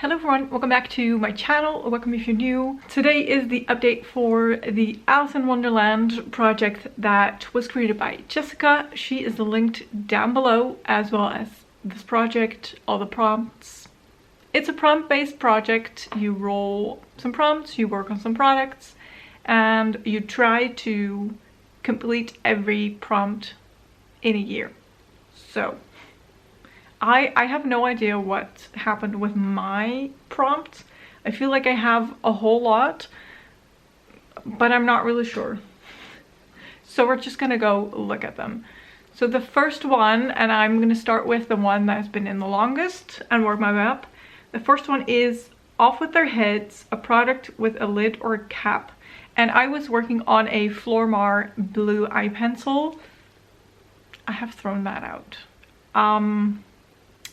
Hello everyone, welcome back to my channel, welcome if you're new. Today is the update for the Alice in Wonderland project that was created by Jessica. She is linked down below, as well as this project, all the prompts. It's a prompt-based project. You roll some prompts, you work on some products, and you try to complete every prompt in a year. So I have no idea what happened with my prompts. I feel like I have a whole lot, but I'm not really sure. So we're just gonna go look at them. So the first one, and I'm gonna start with the one that's been in the longest and work my way up. The first one is Off with Their Heads, a product with a lid or a cap. And I was working on a Flormar blue eye pencil. I have thrown that out.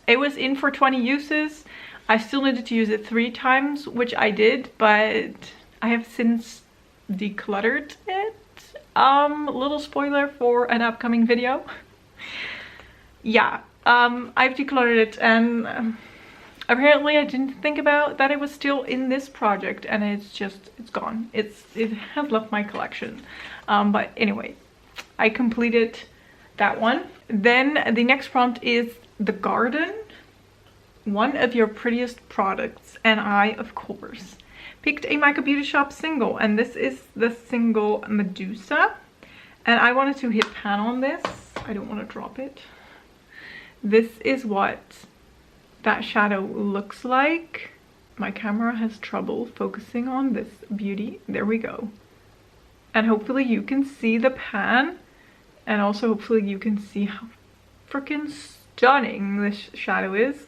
It was in for 20 uses. I still needed to use it 3 times, which I did, but I have since decluttered it. Little spoiler for an upcoming video. Yeah, I've decluttered it, and apparently I didn't think about that it was still in this project, and it's gone. It has left my collection. But anyway, I completed that one. Then the next prompt is the garden, one of your prettiest products, and I of course picked a Michael Beauty Shop single, and this is the single Medusa, and I wanted to hit pan on this. I don't want to drop it. This is what that shadow looks like. My camera has trouble focusing on this beauty. There we go. And hopefully you can see the pan, and also hopefully you can see how freaking stunning this shadow is.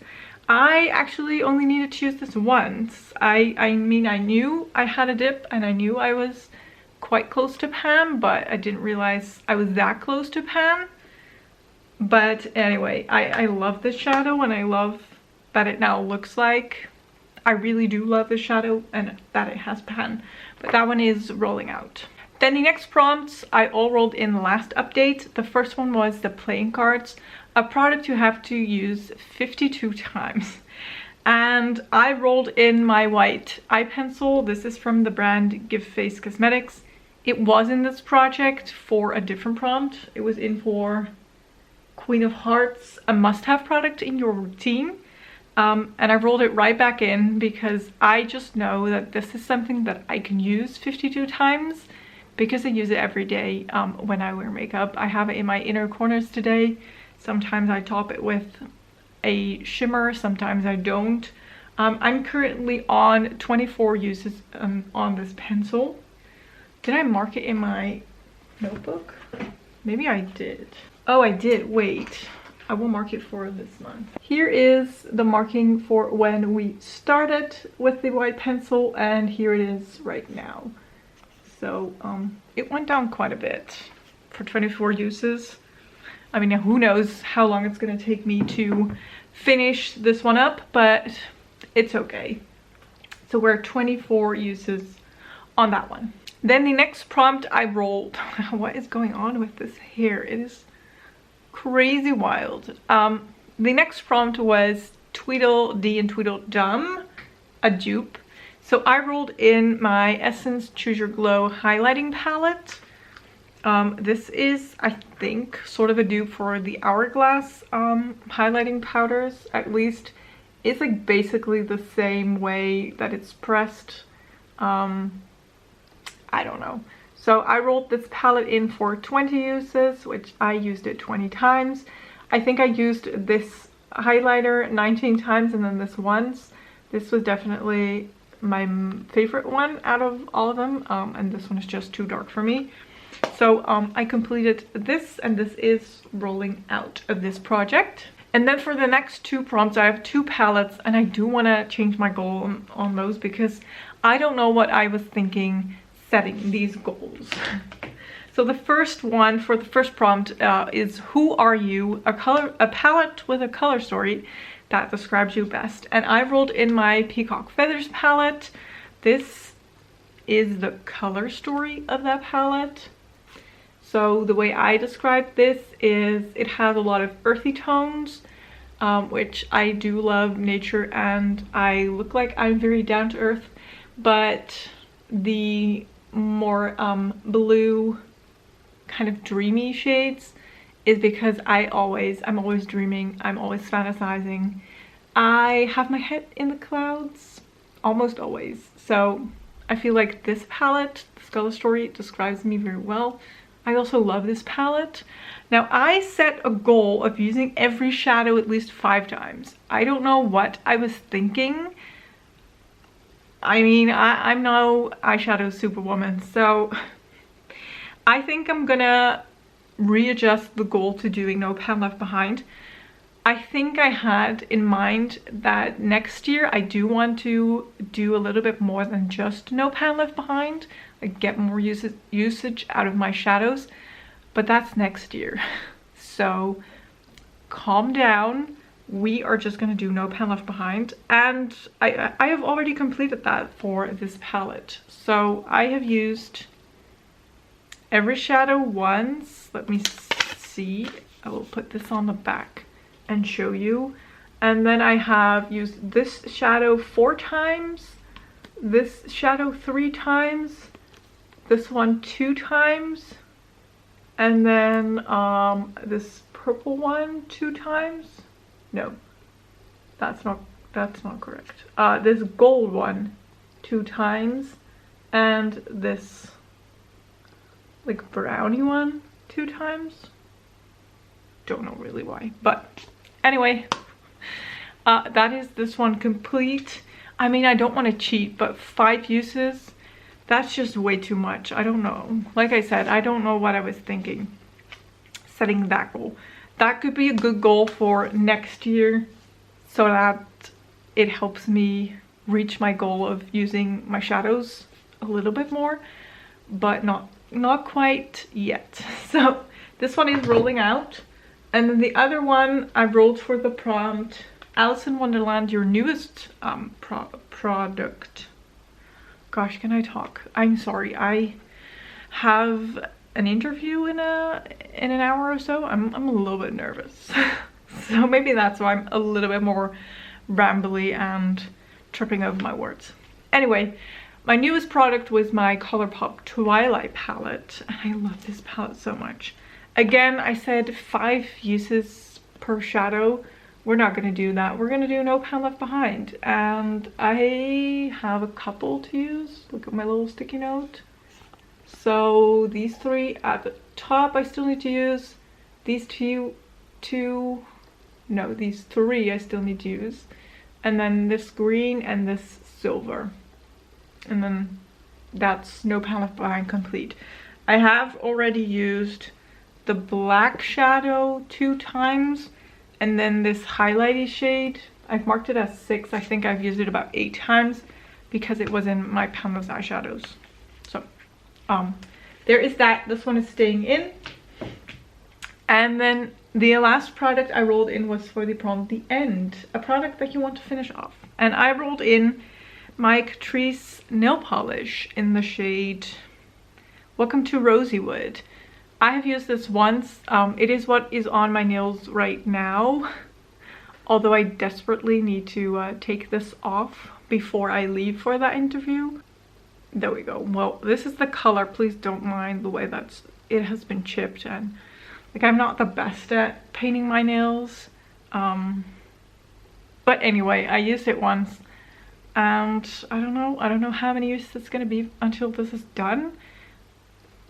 I actually only needed to use this once. I mean, I knew I had a dip and I knew I was quite close to pan, but I didn't realize I was that close to pan. But anyway, I love this shadow, and I love that it now looks like, I really do love this shadow and that it has pan, but that one is rolling out. Then the next prompts I all rolled in the last update. The first one was the playing cards, a product you have to use 52 times. And I rolled in my white eye pencil. This is from the brand Give Face Cosmetics. It was in this project for a different prompt. It was in for Queen of Hearts, a must-have product in your routine. And I rolled it right back in because I just know that this is something that I can use 52 times because I use it every day when I wear makeup. I have it in my inner corners today. Sometimes I top it with a shimmer, sometimes I don't. I'm currently on 24 uses on this pencil. Did I mark it in my notebook? Maybe I did. Oh, I did. Wait. I will mark it for this month. Here is the marking for when we started with the white pencil, and here it is right now. So it went down quite a bit for 24 uses. I mean, who knows how long it's gonna take me to finish this one up, but it's okay. So we're 24 uses on that one. Then the next prompt I rolled. What is going on with this hair? It is crazy wild. The next prompt was Tweedle Dee and Tweedle Dum, a dupe. So I rolled in my Essence Choose Your Glow highlighting palette. This is, I think, sort of a dupe for the Hourglass highlighting powders. At least it's like basically the same way that it's pressed. I don't know. So I rolled this palette in for 20 uses, which I used it 20 times. I think I used this highlighter 19 times and then this once. This was definitely my favorite one out of all of them, and this one is just too dark for me. So I completed this, and this is rolling out of this project. And then for the next 2 prompts, I have 2 palettes, and I do want to change my goal on those because I don't know what I was thinking setting these goals. So the first one for the first prompt is Who Are You? A palette with a color story that describes you best. And I rolled in my Peacock Feathers palette. This is the color story of that palette. So the way I describe this is it has a lot of earthy tones, which I do love nature and I look like I'm very down to earth, but the more blue kind of dreamy shades is because I'm always dreaming, I'm always fantasizing. I have my head in the clouds almost always, so I feel like this palette, The Skull Story, describes me very well. I also love this palette. Now I set a goal of using every shadow at least 5 times. I don't know what I was thinking. I mean, I'm no eyeshadow superwoman, so I think I'm gonna readjust the goal to doing No Pan Left Behind. I think I had in mind that next year I do want to do a little bit more than just No Pan Left Behind, like get more usage out of my shadows, but that's next year. So calm down. We are just gonna do No Pan Left Behind, and I have already completed that for this palette. So I have used every shadow once. Let me see. I will put this on the back and show you. And then I have used this shadow 4 times, this shadow 3 times, this one 2 times, and then this purple one 2 times. No, that's not correct. This gold one 2 times, and this like brownie one 2 times. Don't know really why, but anyway, that is this one complete. I mean, I don't want to cheat, but 5 uses, that's just way too much. I don't know. Like I said, I don't know what I was thinking setting that goal. That could be a good goal for next year so that it helps me reach my goal of using my shadows a little bit more, but not quite yet. So this one is rolling out. And then the other one I rolled for the prompt, Alice in Wonderland, your newest product. Gosh, can I talk? I'm sorry, I have an interview in an hour or so. I'm a little bit nervous. So maybe that's why I'm a little bit more rambly and tripping over my words. Anyway, my newest product was my ColourPop Twilight palette, and I love this palette so much. Again, I said 5 uses per shadow. We're not going to do that. We're going to do No Pan Left Behind. And I have a couple to use. Look at my little sticky note. So these 3 at the top I still need to use. These these 3 I still need to use. And then this green and this silver. And then that's No Pan Left Behind complete. I have already used the black shadow 2 times, and then this highlighty shade, I've marked it as 6. I think I've used it about 8 times because it was in my Panless eyeshadows. So there is that. This one is staying in. And then the last product I rolled in was for the prompt The End, a product that you want to finish off. And I rolled in my Catrice nail polish in the shade Welcome to Rosywood. I have used this once. It is what is on my nails right now, although I desperately need to take this off before I leave for that interview. There we go. Well, this is the color. Please don't mind the way that it has been chipped, and like I'm not the best at painting my nails. But anyway, I used it once, and I don't know how many uses it's gonna be until this is done,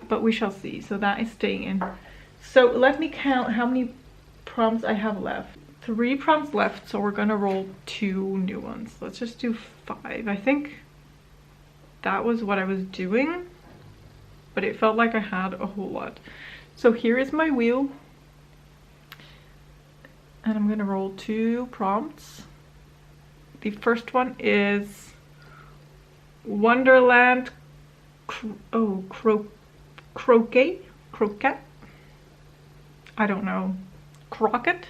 but we shall see. So that is staying in. So let me count how many prompts I have left. 3 prompts left, so we're gonna roll 2 new ones. Let's just do 5. I think that was what I was doing, but it felt like I had a whole lot. So here is my wheel, and I'm gonna roll 2 prompts. The first one is Wonderland croquet? I don't know. Croquet?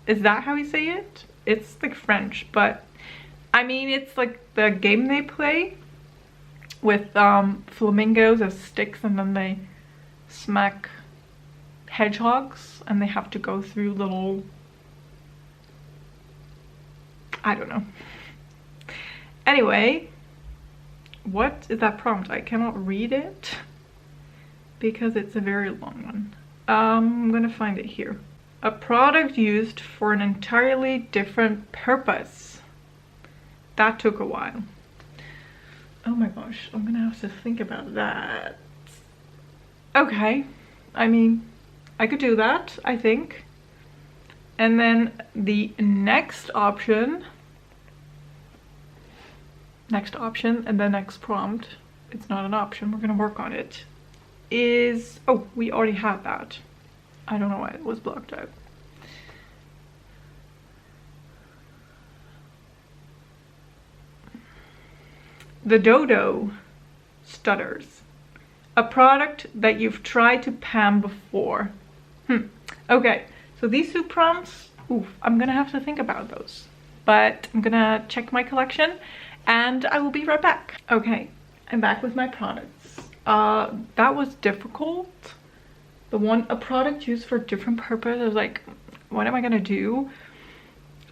Is that how you say it? It's like French, but I mean, it's like the game they play with flamingos as sticks, and then they smack hedgehogs and they have to go through little I don't know. Anyway, what is that prompt? I cannot read it because it's a very long one. I'm gonna find it here. A product used for an entirely different purpose. That took a while. Oh my gosh, I'm gonna have to think about that. Okay, I mean, I could do that, I think. And then the next option and the next prompt, it's not an option, we're gonna work on it, is, oh, we already had that. I don't know why it was blocked out. The dodo stutters. A product that you've tried to pan before. Okay, so these two prompts, oof, I'm gonna have to think about those. But I'm gonna check my collection and I will be right back. Okay, I'm back with my products. That was difficult. A product used for a different purpose. I was like, what am I gonna do?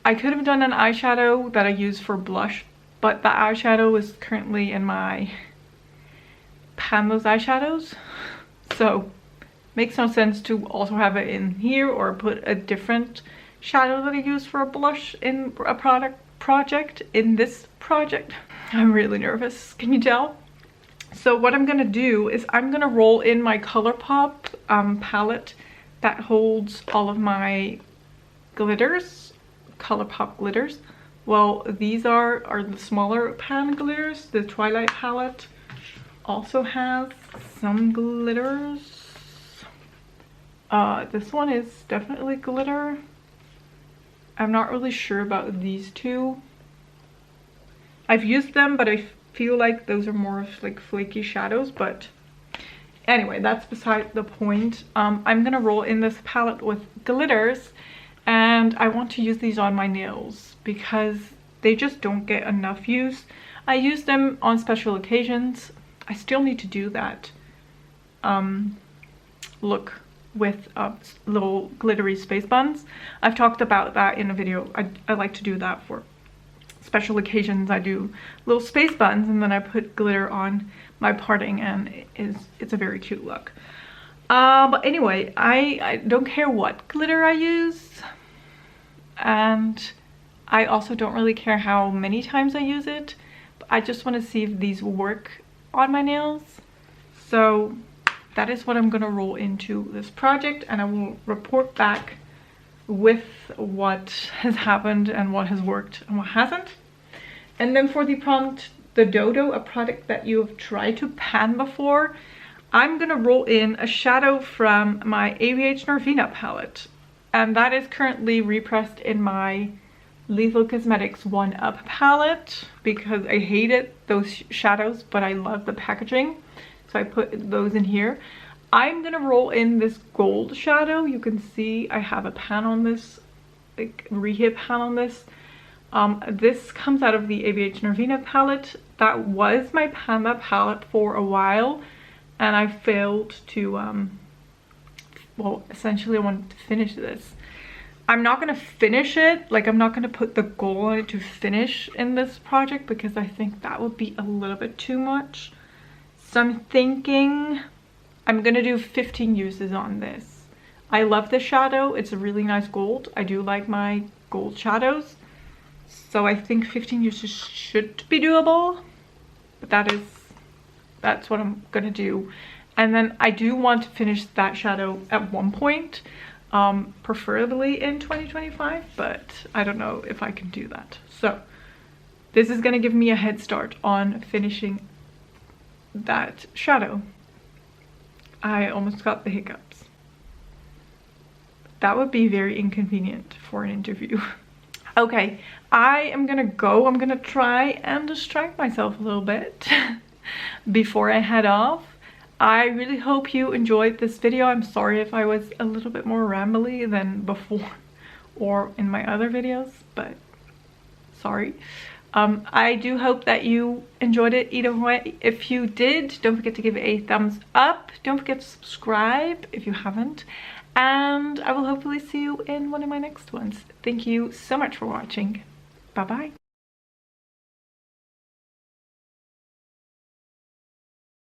I could have done an eyeshadow that I use for blush, but the eyeshadow is currently in my pan those eyeshadows. So makes no sense to also have it in here or put a different shadow that I use for a blush in a project in this project. I'm really nervous, can you tell? So what I'm gonna do is I'm gonna roll in my ColourPop palette that holds all of my glitters, ColourPop glitters. Well, these are the smaller pan glitters. The Twilight palette also has some glitters. This one is definitely glitter. I'm not really sure about these two. I've used them, but I feel like those are more of like flaky shadows, but anyway, that's beside the point. I'm gonna roll in this palette with glitters, and I want to use these on my nails because they just don't get enough use. I use them on special occasions. I still need to do that look with little glittery space buns. I've talked about that in a video. I like to do that for special occasions. I do little space buns and then I put glitter on my parting, and it's a very cute look. But anyway, I don't care what glitter I use, and I also don't really care how many times I use it. But I just want to see if these work on my nails. So that is what I'm gonna roll into this project, and I will report back with what has happened and what has worked and what hasn't. And then for the prompt, the dodo, a product that you have tried to pan before, I'm gonna roll in a shadow from my ABH Norvina palette, and that is currently repressed in my Lethal Cosmetics 1-Up palette because I hated those shadows, but I love the packaging, so I put those in here. I'm gonna roll in this gold shadow. You can see I have a pan on this, like rehit pan on this. This comes out of the ABH Norvina palette. That was my Panda palette for a while, and I failed to, well, essentially I wanted to finish this. I'm not gonna finish it, like I'm not gonna put the goal on it to finish in this project because I think that would be a little bit too much. So I'm thinking I'm gonna do 15 uses on this. I love this shadow, it's a really nice gold. I do like my gold shadows. So I think 15 uses should be doable, but that's what I'm gonna do. And then I do want to finish that shadow at one point, preferably in 2025, but I don't know if I can do that. So this is gonna give me a head start on finishing that shadow. I almost got the hiccups. That would be very inconvenient for an interview. Okay, I am gonna go. I'm gonna try and distract myself a little bit before I head off. I really hope you enjoyed this video. I'm sorry if I was a little bit more rambly than before or in my other videos, but sorry. I do hope that you enjoyed it either way. If you did, don't forget to give it a thumbs up. Don't forget to subscribe if you haven't. And I will hopefully see you in one of my next ones. Thank you so much for watching. Bye bye.